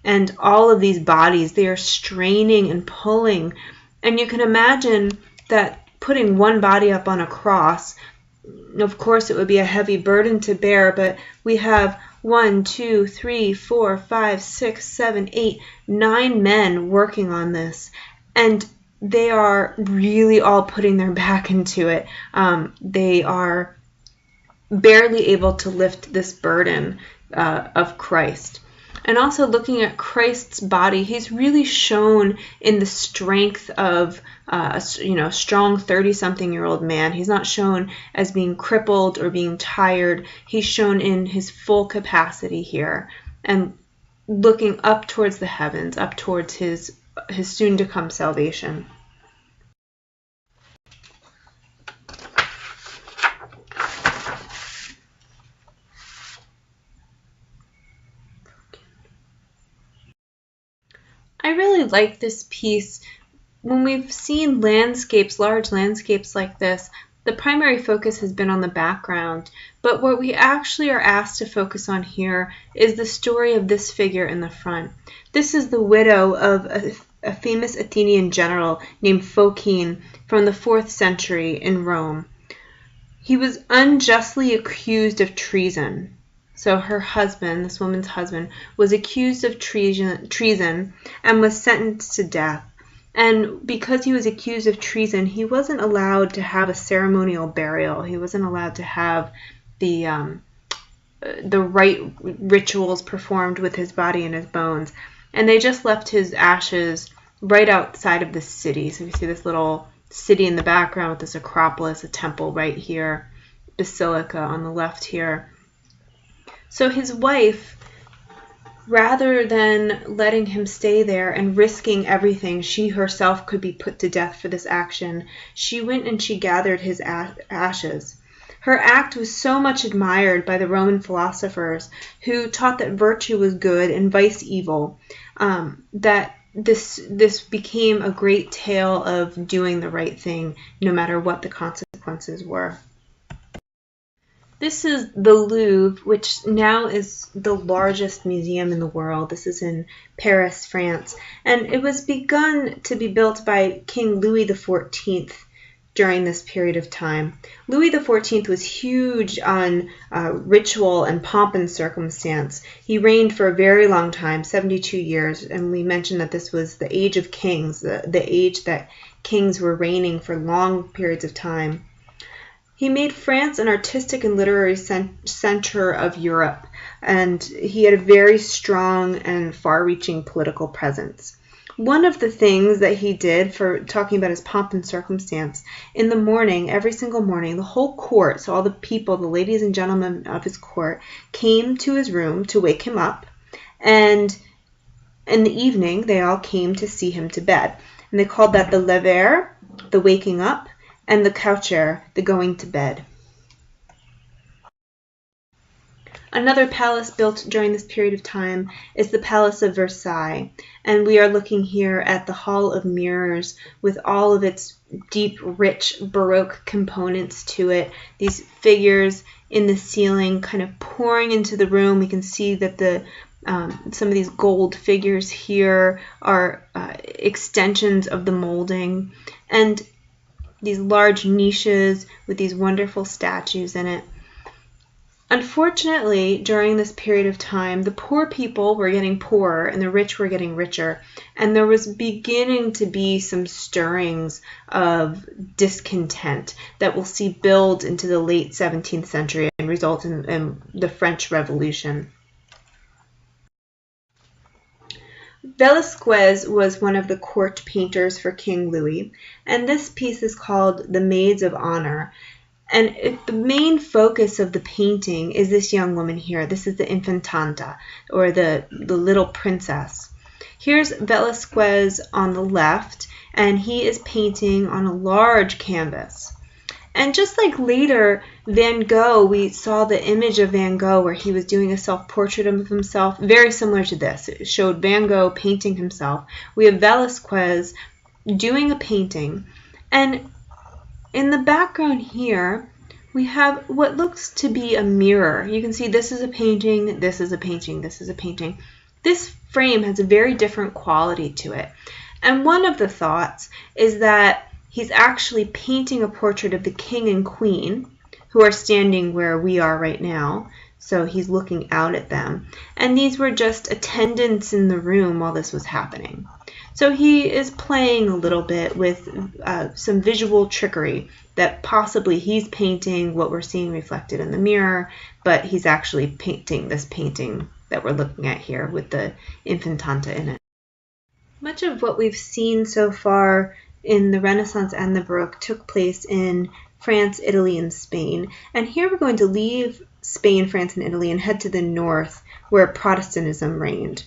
And all of these bodies, they are straining and pulling. And you can imagine that putting one body up on a cross, of course it would be a heavy burden to bear, but we have 1, 2, 3, 4, 5, 6, 7, 8, 9 men working on this. And they are really all putting their back into it. They are barely able to lift this burden of Christ. And also looking at Christ's body, he's really shown in the strength of a strong 30-something-year-old man. He's not shown as being crippled or being tired. He's shown in his full capacity here and looking up towards the heavens, up towards his soon-to-come salvation. I really like this piece. When we've seen landscapes, large landscapes like this, the primary focus has been on the background, but what we actually are asked to focus on here is the story of this figure in the front. This is the widow of a famous Athenian general named Phocine from the 4th century in Rome. He was unjustly accused of treason. So her husband, this woman's husband, was accused of treason and was sentenced to death. And because he was accused of treason, he wasn't allowed to have a ceremonial burial. He wasn't allowed to have the the right rituals performed with his body and his bones. And they just left his ashes right outside of the city. So you see this little city in the background with this Acropolis, a temple right here, basilica on the left here. So his wife, rather than letting him stay there and risking everything, she herself could be put to death for this action, she went and she gathered his ashes. Her act was so much admired by the Roman philosophers who taught that virtue was good and vice evil, that this became a great tale of doing the right thing no matter what the consequences were. This is the Louvre, which now is the largest museum in the world. This is in Paris, France. And it was begun to be built by King Louis XIV during this period of time. Louis XIV was huge on ritual and pomp and circumstance. He reigned for a very long time, 72 years, and we mentioned that this was the age of kings, the age that kings were reigning for long periods of time. He made France an artistic and literary center of Europe, and he had a very strong and far-reaching political presence. One of the things that he did, for talking about his pomp and circumstance, in the morning, every single morning, the whole court, so all the people, the ladies and gentlemen of his court, came to his room to wake him up, and in the evening, they all came to see him to bed. And they called that the lever, the waking up, and the coucher, the going to bed. Another palace built during this period of time is the Palace of Versailles, and we are looking here at the Hall of Mirrors with all of its deep, rich Baroque components to it. These figures in the ceiling kind of pouring into the room. We can see that some of these gold figures here are extensions of the molding, and these large niches with these wonderful statues in it. Unfortunately, during this period of time, the poor people were getting poorer and the rich were getting richer, and there was beginning to be some stirrings of discontent that we'll see build into the late 17th century and result in the French Revolution. Velázquez was one of the court painters for King Louis, and this piece is called The Maids of Honor. And the main focus of the painting is this young woman here. This is the Infantanta, or the little princess. Here's Velázquez on the left, and he is painting on a large canvas. And just like later, Van Gogh, we saw the image of Van Gogh where he was doing a self-portrait of himself, very similar to this. It showed Van Gogh painting himself. We have Velázquez doing a painting, and in the background here, we have what looks to be a mirror. You can see this is a painting, this is a painting, this is a painting. This frame has a very different quality to it. And one of the thoughts is that he's actually painting a portrait of the king and queen, who are standing where we are right now. So he's looking out at them. And these were just attendants in the room while this was happening. So he is playing a little bit with some visual trickery that possibly he's painting what we're seeing reflected in the mirror, but he's actually painting this painting that we're looking at here with the Infantanta in it. Much of what we've seen so far in the Renaissance and the Baroque took place in France, Italy, and Spain. And here we're going to leave Spain, France, and Italy and head to the north where Protestantism reigned.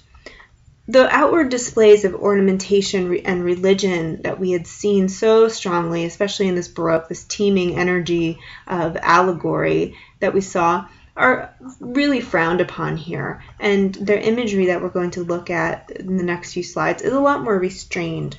The outward displays of ornamentation and religion that we had seen so strongly, especially in this Baroque, this teeming energy of allegory that we saw, are really frowned upon here. And their imagery that we're going to look at in the next few slides is a lot more restrained.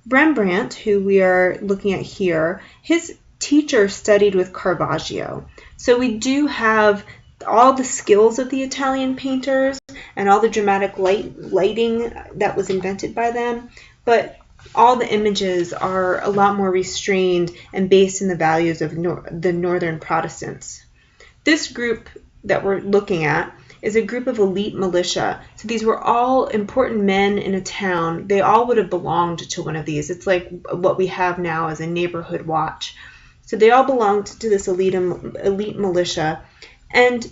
Rembrandt, who we are looking at here, his teacher studied with Caravaggio. So we do have all the skills of the Italian painters and all the dramatic lighting that was invented by them, but all the images are a lot more restrained and based in the values of the Northern Protestants. This group that we're looking at is a group of elite militia. So these were all important men in a town. They all would have belonged to one of these. It's like what we have now as a neighborhood watch. So they all belonged to this elite militia. And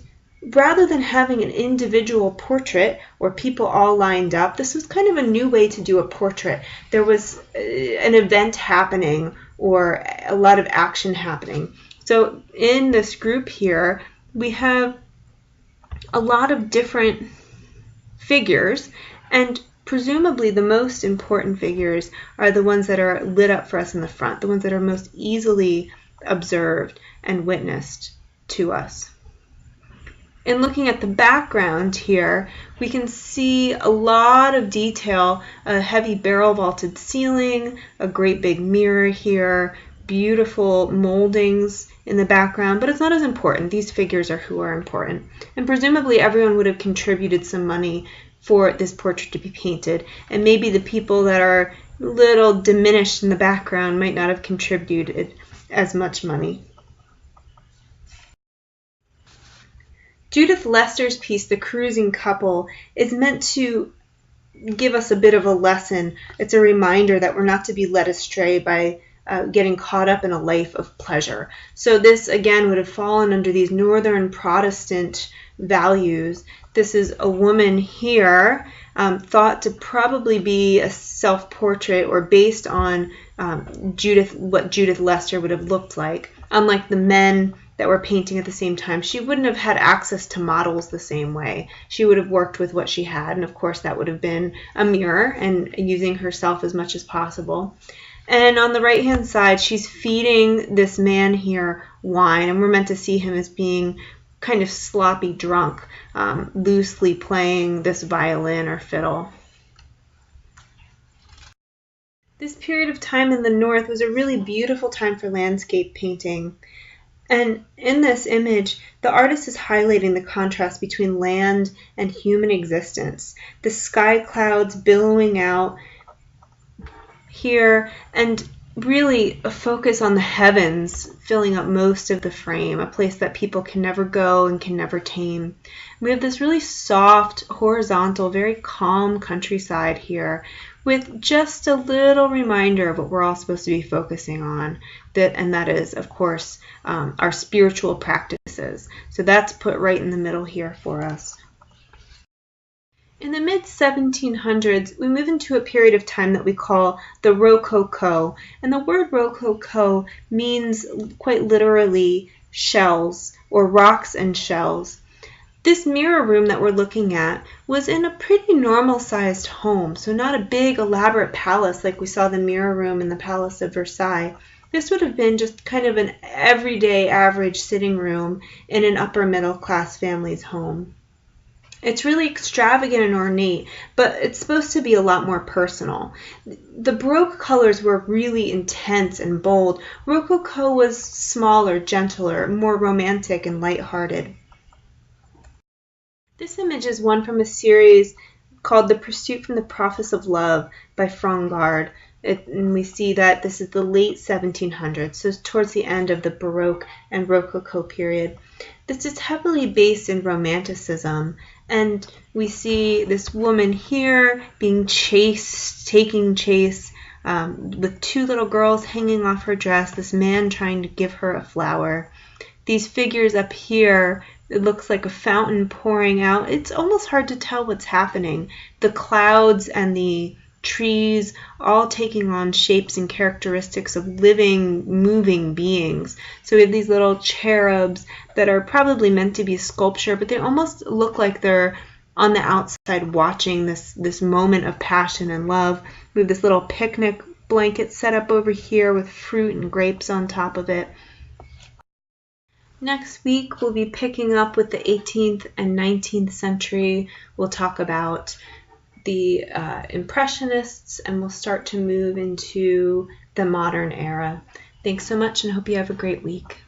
rather than having an individual portrait or people all lined up, this was kind of a new way to do a portrait. There was an event happening or a lot of action happening. So in this group here, we have a lot of different figures, and presumably the most important figures are the ones that are lit up for us in the front, the ones that are most easily observed and witnessed to us. In looking at the background here, we can see a lot of detail, a heavy barrel vaulted ceiling, a great big mirror here, beautiful moldings in the background, but it's not as important. These figures are who are important. And presumably everyone would have contributed some money for this portrait to be painted, and maybe the people that are a little diminished in the background might not have contributed as much money. Judith Leyster's piece, The Cruising Couple, is meant to give us a bit of a lesson. It's a reminder that we're not to be led astray by getting caught up in a life of pleasure. So this, again, would have fallen under these Northern Protestant values. This is a woman here, thought to probably be a self-portrait or based on what Judith Leyster would have looked like. Unlike the men that were painting at the same time, she wouldn't have had access to models the same way. She would have worked with what she had, and of course that would have been a mirror and using herself as much as possible. And on the right-hand side, she's feeding this man here wine, and we're meant to see him as being kind of sloppy drunk, loosely playing this violin or fiddle. This period of time in the North was a really beautiful time for landscape painting. And in this image, the artist is highlighting the contrast between land and human existence. The sky clouds billowing out here, and really a focus on the heavens filling up most of the frame, a place that people can never go and can never tame. We have this really soft, horizontal, very calm countryside here with just a little reminder of what we're all supposed to be focusing on, and that is, of course, our spiritual practices. So that's put right in the middle here for us. In the mid-1700s, we move into a period of time that we call the Rococo, and the word Rococo means quite literally shells, or rocks and shells. This mirror room that we're looking at was in a pretty normal-sized home, so not a big elaborate palace like we saw the mirror room in the Palace of Versailles. This would have been just kind of an everyday average sitting room in an upper middle class family's home. It's really extravagant and ornate, but it's supposed to be a lot more personal. The Baroque colors were really intense and bold. Rococo was smaller, gentler, more romantic and lighthearted. This image is one from a series called The Pursuit from the Prophets of Love by Frangard. And we see that this is the late 1700s, so towards the end of the Baroque and Rococo period. This is heavily based in Romanticism, and we see this woman here being chased, taking chase, with two little girls hanging off her dress, this man trying to give her a flower. These figures up here, it looks like a fountain pouring out. It's almost hard to tell what's happening. The clouds and the trees all taking on shapes and characteristics of living, moving beings. So we have these little cherubs that are probably meant to be sculpture, but they almost look like they're on the outside watching this moment of passion and love. We have this little picnic blanket set up over here with fruit and grapes on top of it. Next week, we'll be picking up with the 18th and 19th century. We'll talk about the Impressionists, and we'll start to move into the modern era. Thanks so much, and hope you have a great week.